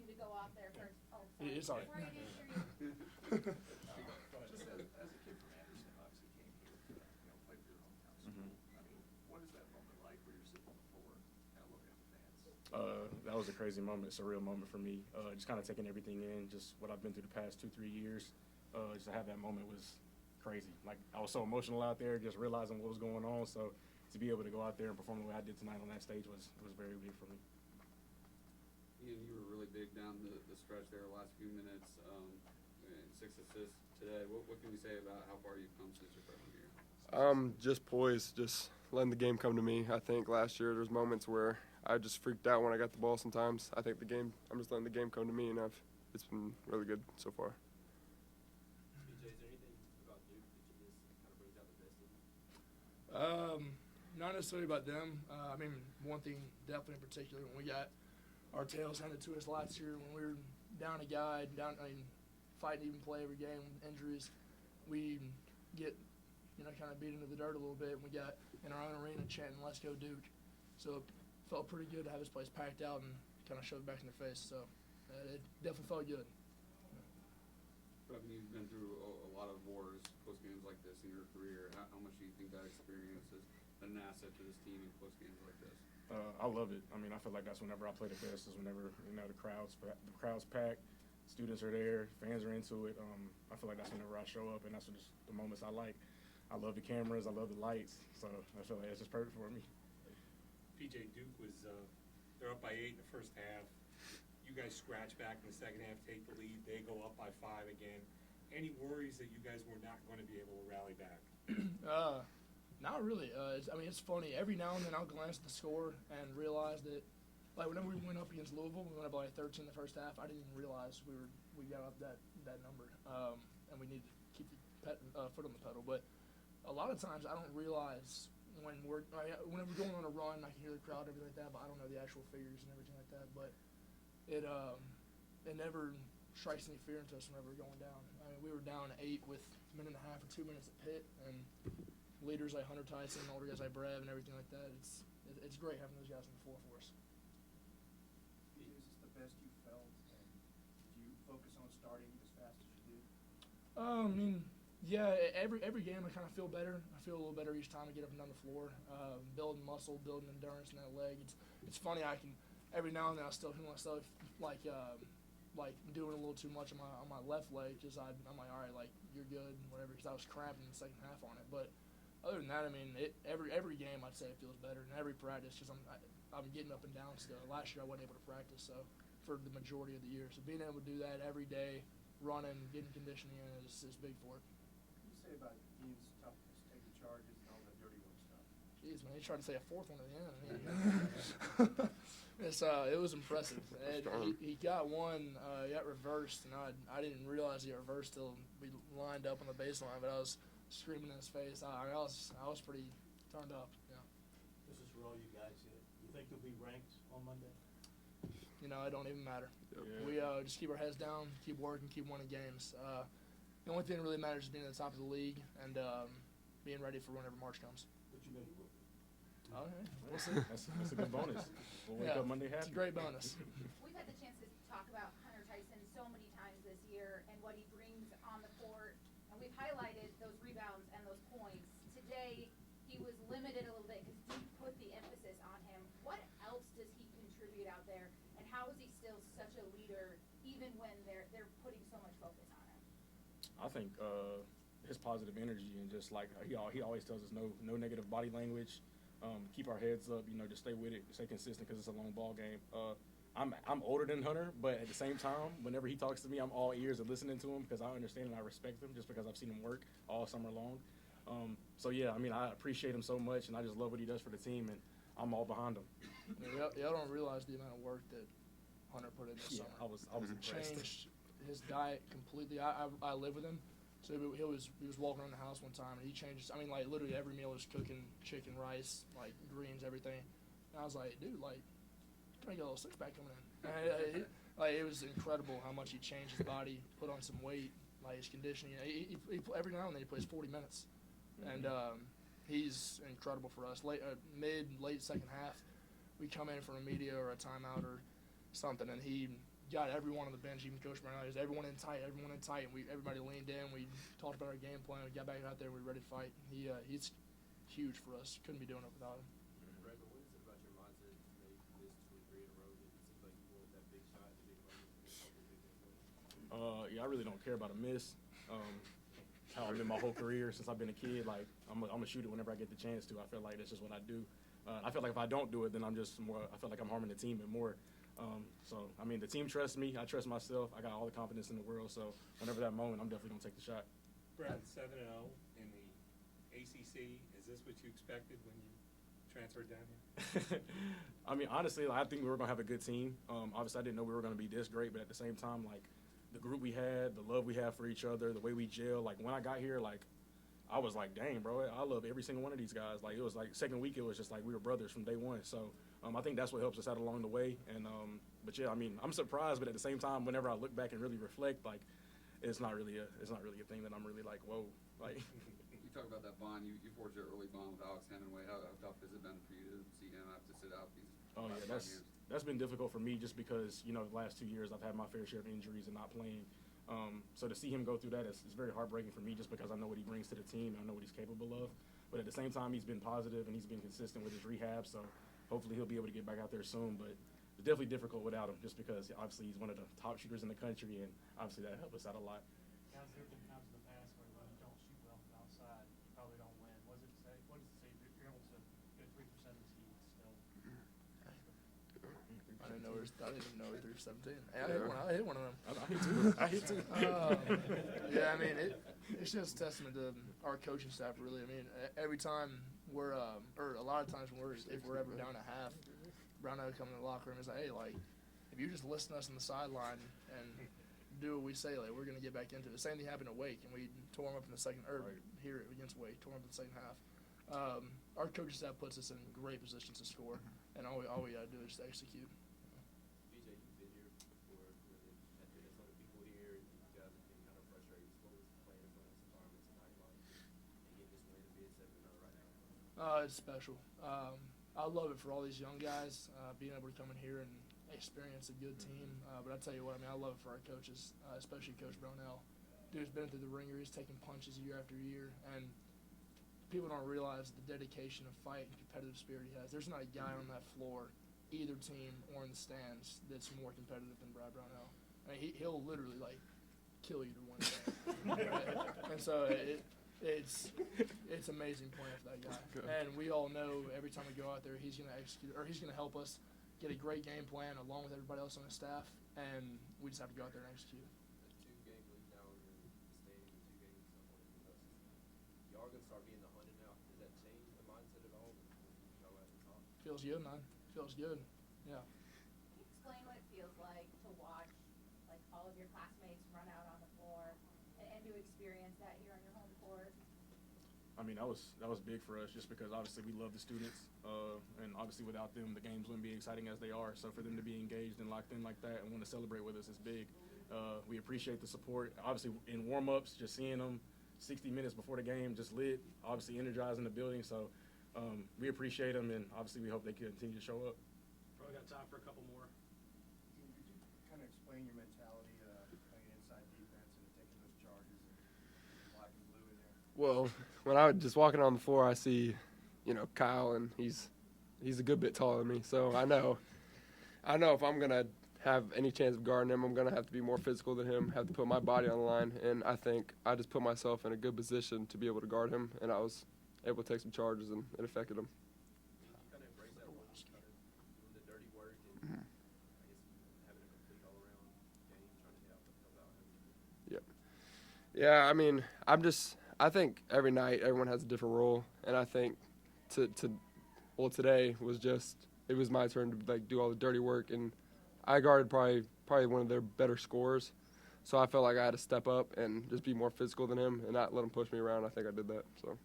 to go off there first. Oh, sorry. It's all right. Before I didn't hear you. Just as a kid from Anderson, obviously came here to play for your hometown school. I mean, what is that moment like where you're sitting on the floor kind of looking at the fans? That was a crazy moment, surreal moment for me. Just kind of taking everything in, just what I've been through the past 2-3 years. Just to have that moment was crazy. Like, I was so emotional out there, just realizing what was going on. So to be able to go out there and perform the way I did tonight on that stage was very big for me. Ian, you were really big down the stretch there, the last few minutes, and 6 assists today. What can we say about how far you've come since your freshman year? Just poised, just letting the game come to me. I think last year there was moments where I just freaked out when I got the ball sometimes. I think I'm just letting the game come to me, and it's been really good so far. BJ, is there anything about Duke that you just kind of brings out the best in them? Not necessarily about them. I mean, one thing definitely in particular, when we got our tails handed to us last year, when we were down a guy, fighting to even play every game, injuries, we get, kind of beat into the dirt a little bit, and we got in our own arena chanting, "Let's go Duke." So it felt pretty good to have this place packed out and kind of shove it back in their face. So it definitely felt good. Brevin, you've been through a lot of wars, close games like this in your career. How much do you think that experience has been an asset to this team in close games like this? I love it. I mean, I feel like that's whenever I play the best is whenever, the crowd's packed, students are there, fans are into it. I feel like that's whenever I show up, and that's just the moments I like. I love the cameras, I love the lights, so I feel like it's just perfect for me. PJ, Duke was they're up by 8 in the first half. You guys scratch back in the second half, take the lead. They go up by 5 again. Any worries that you guys were not going to be able to rally back? Not really. It's funny. Every now and then I'll glance at the score and realize that, like, whenever we went up against Louisville, we went up by 13 in the first half. I didn't even realize we got up that number, and we need to keep the foot on the pedal. But a lot of times I don't realize whenever we're going on a run, I can hear the crowd, everything like that, but I don't know the actual figures and everything like that. But it never strikes any fear into us whenever we're going down. I mean, we were down 8 with a minute and a half or 2 minutes at Pitt, and leaders like Hunter Tyson, older guys like Brevin, and everything like that. It's great having those guys on the floor for us. Is this the best you felt, and did you focus on starting as fast as you did? Yeah, every game I kind of feel better. I feel a little better each time I get up and down the floor. Building muscle, building endurance in that leg. It's funny, every now and then I still feel myself like doing a little too much on my left leg, because I'm like, all right, like, you're good, whatever, because I was cramping in the second half on it. But other than that, I mean, every game I'd say it feels better, and every practice, because I'm getting up and down still. Last year I wasn't able to practice, so for the majority of the year. So being able to do that every day, running, getting conditioning in is big for it. What do you say about Ian's toughness, taking charges and all that dirty work stuff? Jeez, man, he tried to say a fourth one at the end. It was impressive. He got one, he got reversed, and I didn't realize he got reversed till we lined up on the baseline, but I was screaming in his face. I was pretty turned up, yeah. This is for all you guys. You think you'll be ranked on Monday? It don't even matter. Yeah. We just keep our heads down, keep working, keep winning games. The only thing that really matters is being at the top of the league and being ready for whenever March comes. But you know you will be. Okay, we'll see. That's a good bonus. We'll wake up Monday happy. It's a great bonus. We've had the chance to talk about Hunter Tyson so many times this year and what he brings on the court, and we've highlighted those rebounds and those points. Today, he was limited a little bit because Duke put the emphasis on him. What else does he contribute out there, and how is he still such a leader even when they're putting so much focus on him? I think his positive energy, and just like he always tells us, no negative body language. Keep our heads up, just stay with it, stay consistent, because it's a long ball game. I'm older than Hunter, but at the same time, whenever he talks to me, I'm all ears and listening to him, because I understand and I respect him just because I've seen him work all summer long. So yeah, I appreciate him so much, and I just love what he does for the team, and I'm all behind him. Y'all don't realize the amount of work that Hunter put in this summer. I was impressed. Changed his diet completely. I live with him. So he was walking around the house one time, and he changed. Literally every meal was cooking chicken, rice, like greens, everything. And I was like, dude, like, can I get a little six-pack coming in? It was incredible how much he changed his body, put on some weight, like his conditioning. He every now and then he plays 40 minutes, and he's incredible for us. Late second half, we come in from a media or a timeout or something, and he got everyone on the bench, even Coach Brownell, everyone in tight, and everybody leaned in. We talked about our game plan. We got back out there. We were ready to fight. He's huge for us. Couldn't be doing it without him. Brevin, what is it about your mindset? You know, you missed 2 or 3 in a row. It seems like you wanted that big shot, the big moment. Yeah, I really don't care about a miss. How I've been my whole career since I've been a kid. Like I'm a shooter whenever I get the chance to. I feel like that's just what I do. I feel like if I don't do it, then I'm just more. I feel like I'm harming the team and more. So I mean, the team trusts me. I trust myself. I got all the confidence in the world. So whenever that moment, I'm definitely gonna take the shot. Brad, 7-0 in the ACC. Is this what you expected when you transferred down here? I mean, honestly, I think we were gonna have a good team. Obviously, I didn't know we were gonna be this great, but at the same time, like the group we had, the love we have for each other, the way we gel. Like when I got here, like I was like, dang, bro, I love every single one of these guys. Like it was like second week, it was just like we were brothers from day one. So I think that's what helps us out along the way. And but yeah, I mean, I'm surprised, but at the same time, whenever I look back and really reflect, like it's not really a thing that I'm really like, whoa, like. You talk about that bond. You forged your early bond with Alex Hemenway. How tough has it been for you to see him have to sit out these Oh last yeah, 5 years? that's been difficult for me just because the last 2 years I've had my fair share of injuries and not playing. So to see him go through that is very heartbreaking for me just because I know what he brings to the team and I know what he's capable of. But at the same time, he's been positive and he's been consistent with his rehab. So hopefully he'll be able to get back out there soon. But it's definitely difficult without him just because obviously he's one of the top shooters in the country and obviously that helped us out a lot. Guys, there have been times in the past where when you don't shoot well from outside, you probably don't win. What does it say that you're able to get 3% of this heat still? I didn't even know we threw 17. Hey, I hit one of them. I hit two. Yeah, I mean, it's just a testament to our coaching staff, really. I mean, every time we're, or a lot of times if we're ever down a half, Brownell come in the locker room and is like, hey, like, if you just listen to us on the sideline and do what we say, like, we're going to get back into it. The same thing happened at Wake, and we tore them up in the second, or here against Wake, tore them up in the second half. Our coaching staff puts us in great positions to score, and all we got to do is just execute. BJ, you've been here before. Had been a ton of people here, and you guys have been kind of frustrated. What was playing in front of this environment tonight like, and getting this win and being 7-0 right now? It's special. I love it for all these young guys, being able to come in here and experience a good team. But I tell you what, I mean, I love it for our coaches, especially Coach Brownell. Dude's been through the ringer. He's taking punches year after year, and people don't realize the dedication of fight and competitive spirit he has. There's not a guy on that floor, either team or in the stands, that's more competitive than Brad Brownell. I mean, he'll literally like kill you to win a game. And so it's amazing playing for that guy. And we all know every time we go out there, he's going to execute, or he's going to help us get a great game plan along with everybody else on the staff, and we just have to go out there and execute. A 2-game lead now in the stadium, 2 games up on the y'all are going to start being the hunted now. Does that change the mindset at all with y'all at the top? Feels good, man. Feels good. Yeah. Can you explain what it feels like to watch like all of your classmates run out on the floor and to experience that here on your home court? I mean, that was big for us just because obviously we love the students, and obviously without them, the games wouldn't be exciting as they are. So for them to be engaged and locked in like that and want to celebrate with us is big. We appreciate the support. Obviously in warm-ups, just seeing them 60 minutes before the game, just lit, obviously energizing the building. So we appreciate them, and obviously we hope they continue to show up. Probably got time for a couple more. Could you kind of explain your mentality playing inside defense and taking those charges and black and blue in there? Well, when I was just walking on the floor, I see, Kyle, and he's a good bit taller than me. So I know if I'm gonna have any chance of guarding him, I'm gonna have to be more physical than him, have to put my body on the line, and I think I just put myself in a good position to be able to guard him, and I was able to take some charges, and it affected him. You kind of embrace that role, kind of doing the dirty work and I guess having a complete all-around game, trying to help out him. Yep. Yeah, I mean, I think every night everyone has a different role, and I think today it was my turn to like do all the dirty work, and I guarded probably one of their better scorers, so I felt like I had to step up and just be more physical than him and not let him push me around. I think I did that. So.